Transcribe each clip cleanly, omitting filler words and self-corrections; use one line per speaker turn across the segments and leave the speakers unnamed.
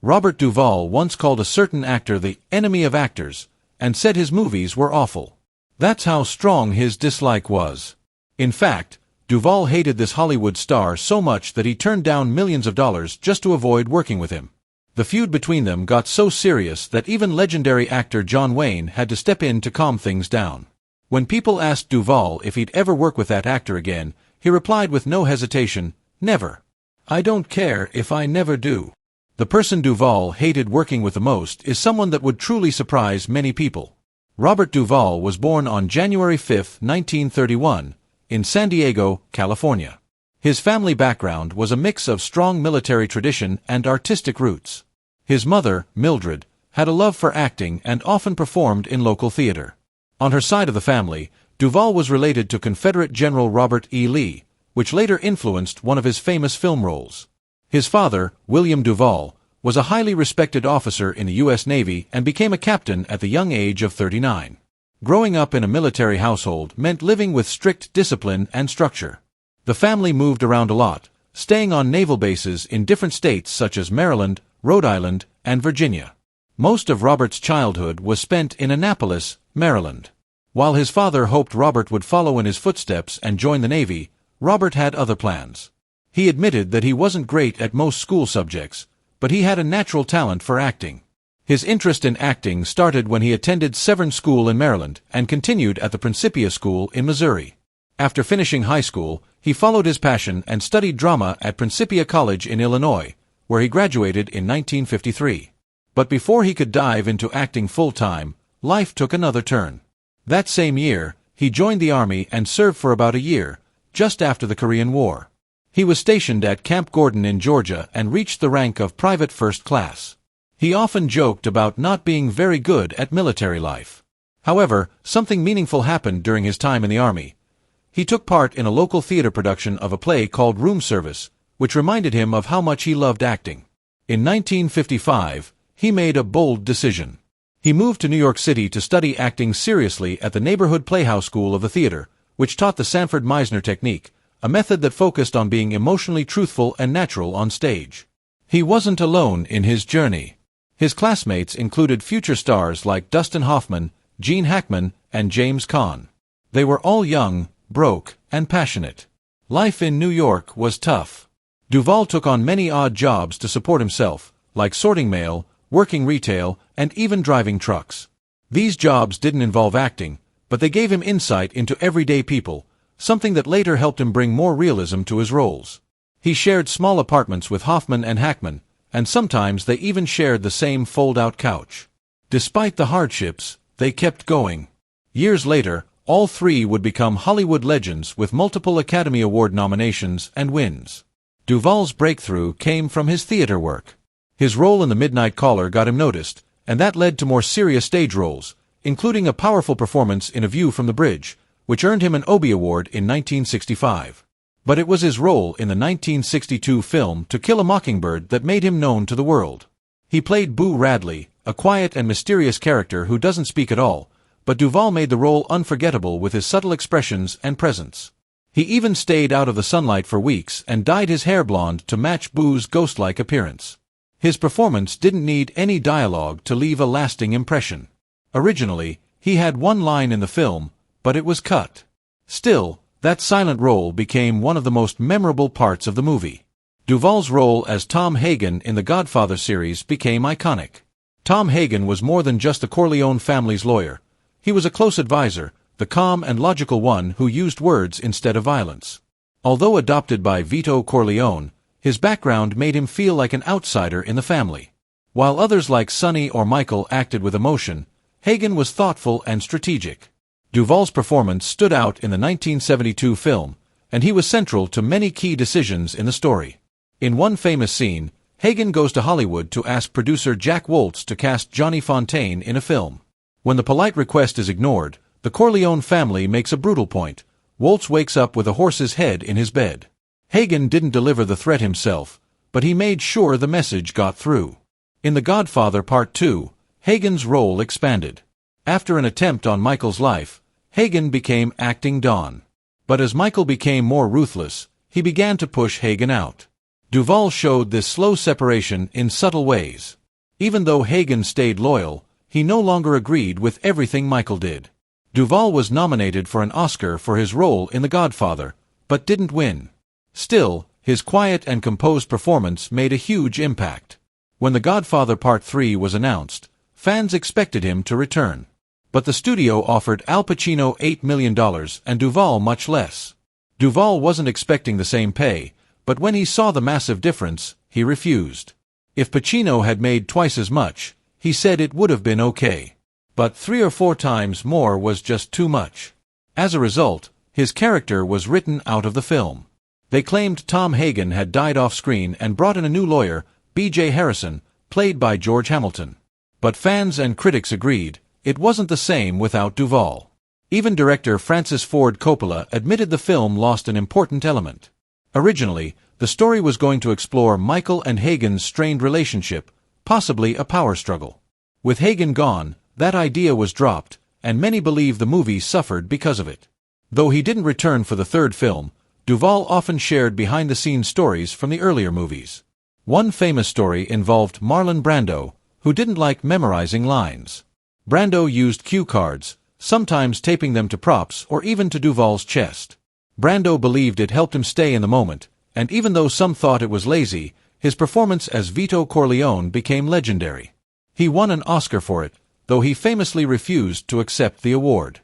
Robert Duvall once called a certain actor the enemy of actors, and said his movies were awful. That's how strong his dislike was. In fact, Duvall hated this Hollywood star so much that he turned down millions of dollars just to avoid working with him. The feud between them got so serious that even legendary actor John Wayne had to step in to calm things down. When people asked Duvall if he'd ever work with that actor again, he replied with no hesitation, "Never. I don't care if I never do." The person Duvall hated working with the most is someone that would truly surprise many people. Robert Duvall was born on January 5, 1931, in San Diego, California. His family background was a mix of strong military tradition and artistic roots. His mother, Mildred, had a love for acting and often performed in local theater. On her side of the family, Duvall was related to Confederate General Robert E. Lee, which later influenced one of his famous film roles. His father, William Duvall, was a highly respected officer in the U.S. Navy and became a captain at the young age of 39. Growing up in a military household meant living with strict discipline and structure. The family moved around a lot, staying on naval bases in different states such as Maryland, Rhode Island, and Virginia. Most of Robert's childhood was spent in Annapolis, Maryland. While his father hoped Robert would follow in his footsteps and join the Navy, Robert had other plans. He admitted that he wasn't great at most school subjects, but he had a natural talent for acting. His interest in acting started when he attended Severn School in Maryland and continued at the Principia School in Missouri. After finishing high school, he followed his passion and studied drama at Principia College in Illinois, where he graduated in 1953. But before he could dive into acting full-time, life took another turn. That same year, he joined the Army and served for about a year, just after the Korean War. He was stationed at Camp Gordon in Georgia and reached the rank of Private First Class. He often joked about not being very good at military life. However, something meaningful happened during his time in the Army. He took part in a local theater production of a play called Room Service, which reminded him of how much he loved acting. In 1955, he made a bold decision. He moved to New York City to study acting seriously at the neighborhood playhouse school of the theater, which taught the Sanford Meisner technique, a method that focused on being emotionally truthful and natural on stage. He wasn't alone in his journey. His classmates included future stars like Dustin Hoffman, Gene Hackman, and James Caan. They were all young, broke, and passionate. Life in New York was tough. Duvall took on many odd jobs to support himself, like sorting mail, working retail, and even driving trucks. These jobs didn't involve acting, but they gave him insight into everyday people, something that later helped him bring more realism to his roles. He shared small apartments with Hoffman and Hackman, and sometimes they even shared the same fold-out couch. Despite the hardships, they kept going. Years later, all three would become Hollywood legends with multiple Academy Award nominations and wins. Duvall's breakthrough came from his theater work. His role in The Midnight Caller got him noticed, and that led to more serious stage roles, including a powerful performance in A View from the Bridge, which earned him an Obie Award in 1965. But it was his role in the 1962 film To Kill a Mockingbird that made him known to the world. He played Boo Radley, a quiet and mysterious character who doesn't speak at all, but Duvall made the role unforgettable with his subtle expressions and presence. He even stayed out of the sunlight for weeks and dyed his hair blonde to match Boo's ghost-like appearance. His performance didn't need any dialogue to leave a lasting impression. Originally, he had one line in the film, but it was cut. Still, that silent role became one of the most memorable parts of the movie. Duvall's role as Tom Hagen in the Godfather series became iconic. Tom Hagen was more than just the Corleone family's lawyer. He was a close advisor, the calm and logical one who used words instead of violence. Although adopted by Vito Corleone, his background made him feel like an outsider in the family. While others like Sonny or Michael acted with emotion, Hagen was thoughtful and strategic. Duvall's performance stood out in the 1972 film, and he was central to many key decisions in the story. In one famous scene, Hagen goes to Hollywood to ask producer Jack Woltz to cast Johnny Fontaine in a film. When the polite request is ignored, the Corleone family makes a brutal point. Woltz wakes up with a horse's head in his bed. Hagen didn't deliver the threat himself, but he made sure the message got through. In The Godfather Part 2, Hagen's role expanded. After an attempt on Michael's life, Hagen became acting Don. But as Michael became more ruthless, he began to push Hagen out. Duvall showed this slow separation in subtle ways. Even though Hagen stayed loyal, he no longer agreed with everything Michael did. Duvall was nominated for an Oscar for his role in The Godfather, but didn't win. Still, his quiet and composed performance made a huge impact. When The Godfather Part 3 was announced, fans expected him to return. But the studio offered Al Pacino $8 million and Duvall much less. Duvall wasn't expecting the same pay, but when he saw the massive difference, he refused. If Pacino had made twice as much, he said it would have been okay. But 3 or 4 times more was just too much. As a result, his character was written out of the film. They claimed Tom Hagen had died off-screen and brought in a new lawyer, B.J. Harrison, played by George Hamilton. But fans and critics agreed, it wasn't the same without Duvall. Even director Francis Ford Coppola admitted the film lost an important element. Originally, the story was going to explore Michael and Hagen's strained relationship, possibly a power struggle. With Hagen gone, that idea was dropped, and many believe the movie suffered because of it. Though he didn't return for the third film, Duvall often shared behind-the-scenes stories from the earlier movies. One famous story involved Marlon Brando, who didn't like memorizing lines. Brando used cue cards, sometimes taping them to props or even to Duvall's chest. Brando believed it helped him stay in the moment, and even though some thought it was lazy, his performance as Vito Corleone became legendary. He won an Oscar for it, though he famously refused to accept the award.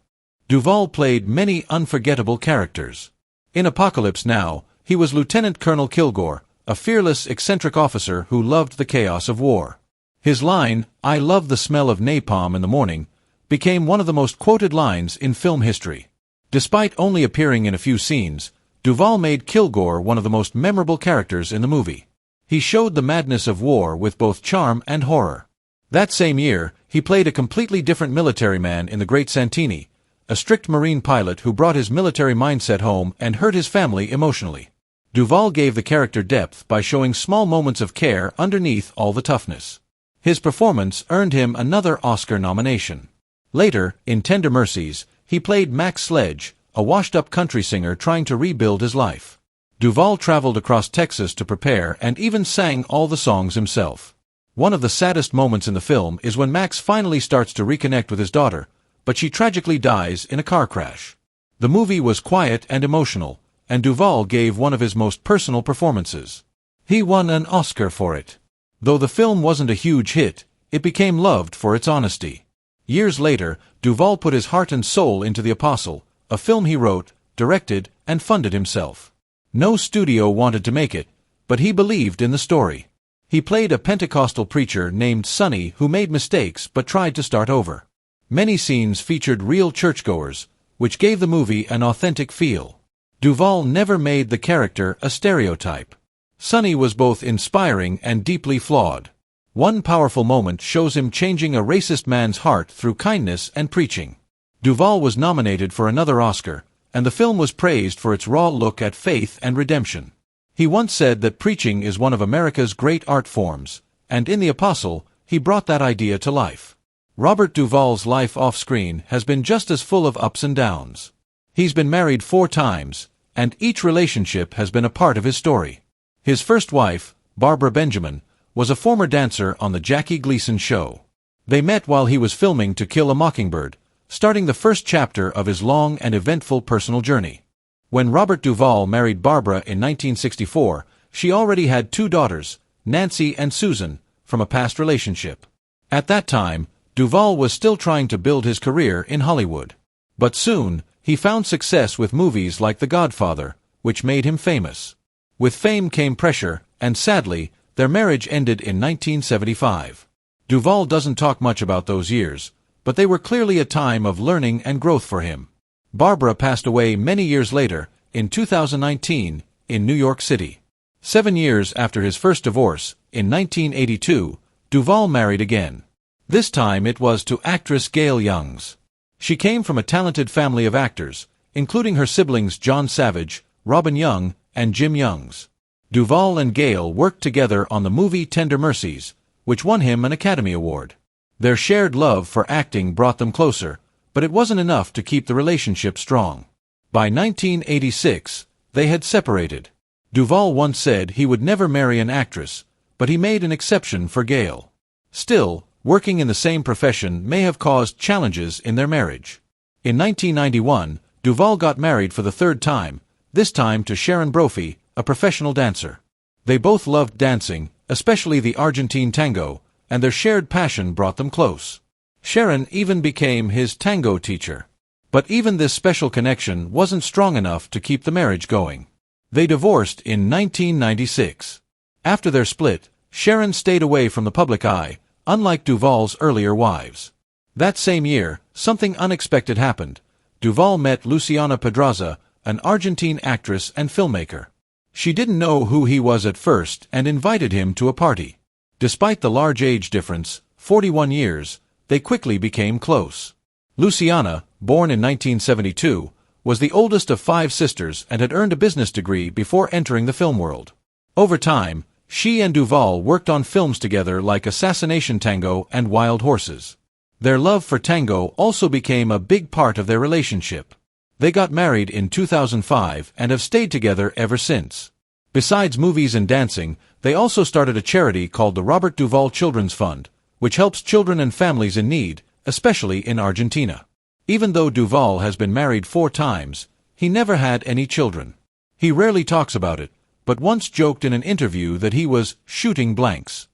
Duvall played many unforgettable characters. In Apocalypse Now, he was Lieutenant Colonel Kilgore, a fearless, eccentric officer who loved the chaos of war. His line, "I love the smell of napalm in the morning," became one of the most quoted lines in film history. Despite only appearing in a few scenes, Duvall made Kilgore one of the most memorable characters in the movie. He showed the madness of war with both charm and horror. That same year, he played a completely different military man in The Great Santini, a strict Marine pilot who brought his military mindset home and hurt his family emotionally. Duvall gave the character depth by showing small moments of care underneath all the toughness. His performance earned him another Oscar nomination. Later, in Tender Mercies, he played Max Sledge, a washed-up country singer trying to rebuild his life. Duvall traveled across Texas to prepare and even sang all the songs himself. One of the saddest moments in the film is when Max finally starts to reconnect with his daughter, but she tragically dies in a car crash. The movie was quiet and emotional, and Duvall gave one of his most personal performances. He won an Oscar for it. Though the film wasn't a huge hit, it became loved for its honesty. Years later, Duvall put his heart and soul into The Apostle, a film he wrote, directed, and funded himself. No studio wanted to make it, but he believed in the story. He played a Pentecostal preacher named Sonny who made mistakes but tried to start over. Many scenes featured real churchgoers, which gave the movie an authentic feel. Duvall never made the character a stereotype. Sonny was both inspiring and deeply flawed. One powerful moment shows him changing a racist man's heart through kindness and preaching. Duvall was nominated for another Oscar, and the film was praised for its raw look at faith and redemption. He once said that preaching is one of America's great art forms, and in The Apostle, he brought that idea to life. Robert Duvall's life off-screen has been just as full of ups and downs. He's been married 4 times, and each relationship has been a part of his story. His first wife, Barbara Benjamin, was a former dancer on the Jackie Gleason Show. They met while he was filming To Kill a Mockingbird, starting the first chapter of his long and eventful personal journey. When Robert Duvall married Barbara in 1964, she already had 2 daughters, Nancy and Susan, from a past relationship. At that time, Duvall was still trying to build his career in Hollywood. But soon, he found success with movies like The Godfather, which made him famous. With fame came pressure, and sadly, their marriage ended in 1975. Duvall doesn't talk much about those years, but they were clearly a time of learning and growth for him. Barbara passed away many years later, in 2019, in New York City. 7 years after his first divorce, in 1982, Duvall married again. This time it was to actress Gail Youngs. She came from a talented family of actors, including her siblings John Savage, Robin Young, and Jim Youngs. Duvall and Gail worked together on the movie Tender Mercies, which won him an Academy Award. Their shared love for acting brought them closer, but it wasn't enough to keep the relationship strong. By 1986, they had separated. Duvall once said he would never marry an actress, but he made an exception for Gail. Still, working in the same profession may have caused challenges in their marriage. In 1991, Duvall got married for the third time, this time to Sharon Brophy, a professional dancer. They both loved dancing, especially the Argentine tango, and their shared passion brought them close. Sharon even became his tango teacher. But even this special connection wasn't strong enough to keep the marriage going. They divorced in 1996. After their split, Sharon stayed away from the public eye, unlike Duvall's earlier wives. That same year, something unexpected happened. Duvall met Luciana Pedraza, an Argentine actress and filmmaker. She didn't know who he was at first and invited him to a party. Despite the large age difference, 41 years, they quickly became close. Luciana, born in 1972, was the oldest of 5 sisters and had earned a business degree before entering the film world. Over time, she and Duvall worked on films together like Assassination Tango and Wild Horses. Their love for tango also became a big part of their relationship. They got married in 2005 and have stayed together ever since. Besides movies and dancing, they also started a charity called the Robert Duvall Children's Fund, which helps children and families in need, especially in Argentina. Even though Duvall has been married 4 times, he never had any children. He rarely talks about it, but once joked in an interview that he was shooting blanks.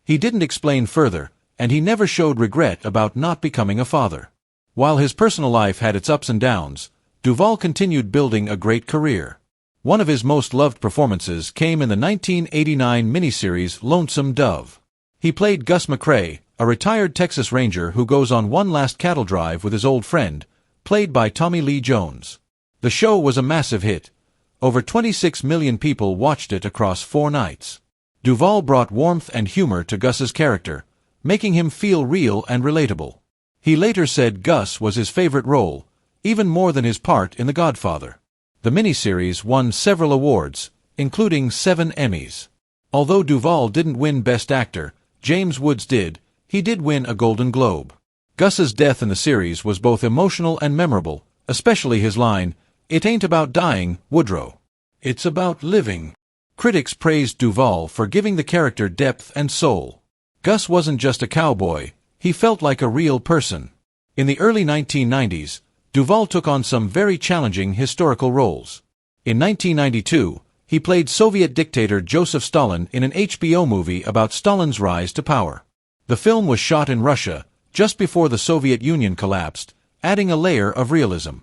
He didn't explain further, and he never showed regret about not becoming a father. While his personal life had its ups and downs, Duvall continued building a great career. One of his most loved performances came in the 1989 miniseries Lonesome Dove. He played Gus McCrae, a retired Texas Ranger who goes on one last cattle drive with his old friend, played by Tommy Lee Jones. The show was a massive hit. Over 26 million people watched it across 4 nights. Duvall brought warmth and humor to Gus's character, making him feel real and relatable. He later said Gus was his favorite role, even more than his part in The Godfather. The miniseries won several awards, including 7 Emmys. Although Duvall didn't win Best Actor, James Woods did. He did win a Golden Globe. Gus's death in the series was both emotional and memorable, especially his line, "It ain't about dying, Woodrow. It's about living." Critics praised Duvall for giving the character depth and soul. Gus wasn't just a cowboy, he felt like a real person. In the early 1990s, Duvall took on some very challenging historical roles. In 1992, he played Soviet dictator Joseph Stalin in an HBO movie about Stalin's rise to power. The film was shot in Russia, just before the Soviet Union collapsed, adding a layer of realism.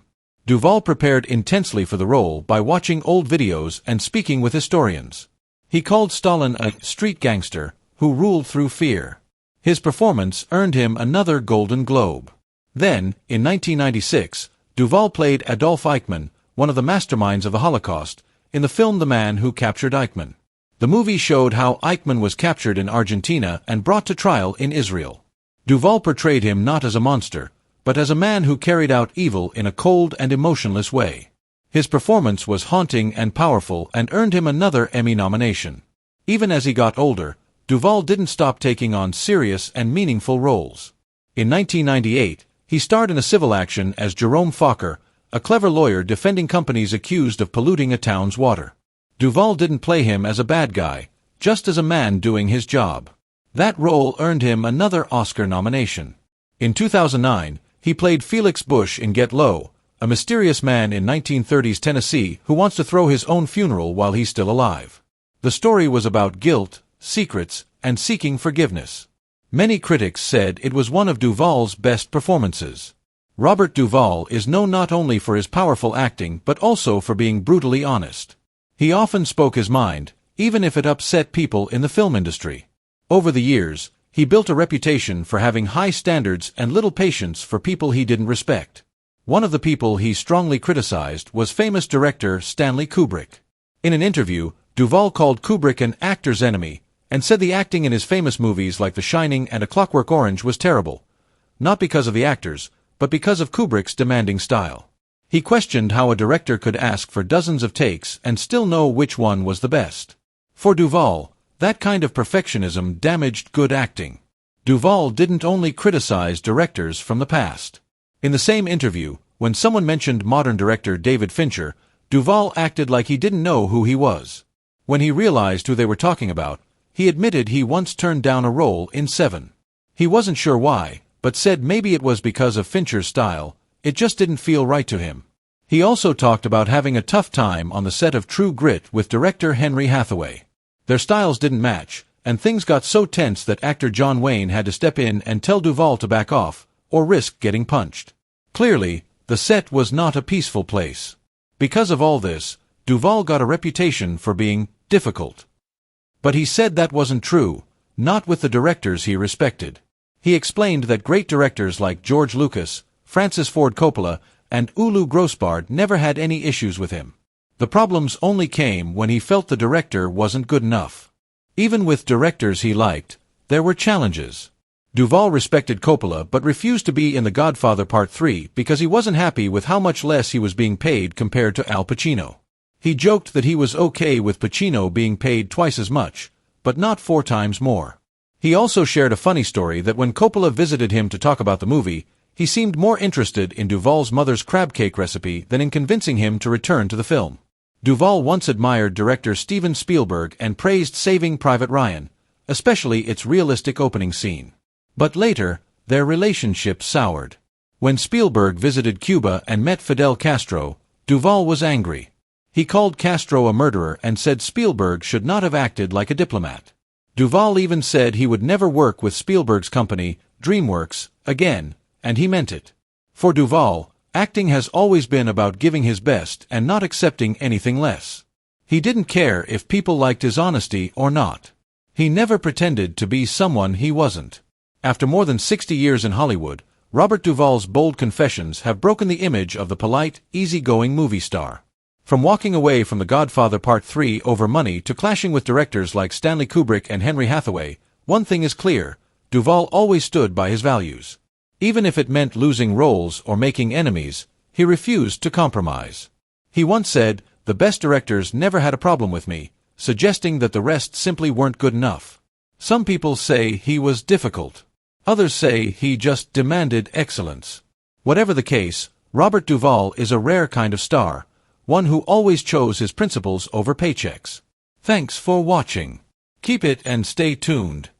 Duvall prepared intensely for the role by watching old videos and speaking with historians. He called Stalin a street gangster who ruled through fear. His performance earned him another Golden Globe. Then, in 1996, Duvall played Adolf Eichmann, one of the masterminds of the Holocaust, in the film The Man Who Captured Eichmann. The movie showed how Eichmann was captured in Argentina and brought to trial in Israel. Duvall portrayed him not as a monster, but as a man who carried out evil in a cold and emotionless way. His performance was haunting and powerful and earned him another Emmy nomination. Even as he got older, Duvall didn't stop taking on serious and meaningful roles. In 1998, he starred in a civil action as Jerome Fokker, a clever lawyer defending companies accused of polluting a town's water. Duvall didn't play him as a bad guy, just as a man doing his job. That role earned him another Oscar nomination. In 2009, he played Felix Bush in Get Low, a mysterious man in 1930s Tennessee who wants to throw his own funeral while he's still alive. The story was about guilt, secrets, and seeking forgiveness. Many critics said it was one of Duvall's best performances. Robert Duvall is known not only for his powerful acting but also for being brutally honest. He often spoke his mind, even if it upset people in the film industry. Over the years, he built a reputation for having high standards and little patience for people he didn't respect. One of the people he strongly criticized was famous director Stanley Kubrick. In an interview, Duvall called Kubrick an actor's enemy, and said the acting in his famous movies like The Shining and A Clockwork Orange was terrible. Not because of the actors, but because of Kubrick's demanding style. He questioned how a director could ask for dozens of takes and still know which one was the best. For Duvall, that kind of perfectionism damaged good acting. Duvall didn't only criticize directors from the past. In the same interview, when someone mentioned modern director David Fincher, Duvall acted like he didn't know who he was. When he realized who they were talking about, he admitted he once turned down a role in Seven. He wasn't sure why, but said maybe it was because of Fincher's style, it just didn't feel right to him. He also talked about having a tough time on the set of True Grit with director Henry Hathaway. Their styles didn't match, and things got so tense that actor John Wayne had to step in and tell Duvall to back off, or risk getting punched. Clearly, the set was not a peaceful place. Because of all this, Duvall got a reputation for being difficult. But he said that wasn't true, not with the directors he respected. He explained that great directors like George Lucas, Francis Ford Coppola, and Ulu Grossbard never had any issues with him. The problems only came when he felt the director wasn't good enough. Even with directors he liked, there were challenges. Duvall respected Coppola but refused to be in The Godfather Part 3 because he wasn't happy with how much less he was being paid compared to Al Pacino. He joked that he was okay with Pacino being paid twice as much, but not 4 times more. He also shared a funny story that when Coppola visited him to talk about the movie, he seemed more interested in Duvall's mother's crab cake recipe than in convincing him to return to the film. Duvall once admired director Steven Spielberg and praised Saving Private Ryan, especially its realistic opening scene. But later, their relationship soured. When Spielberg visited Cuba and met Fidel Castro, Duvall was angry. He called Castro a murderer and said Spielberg should not have acted like a diplomat. Duvall even said he would never work with Spielberg's company, DreamWorks, again, and he meant it. For Duvall, acting has always been about giving his best and not accepting anything less. He didn't care if people liked his honesty or not. He never pretended to be someone he wasn't. After more than 60 years in Hollywood, Robert Duvall's bold confessions have broken the image of the polite, easygoing movie star. From walking away from The Godfather Part 3 over money to clashing with directors like Stanley Kubrick and Henry Hathaway, one thing is clear: Duvall always stood by his values. Even if it meant losing roles or making enemies, he refused to compromise. He once said, "The best directors never had a problem with me," suggesting that the rest simply weren't good enough. Some people say he was difficult. Others say he just demanded excellence. Whatever the case, Robert Duvall is a rare kind of star, one who always chose his principles over paychecks. Thanks for watching. Keep it and stay tuned.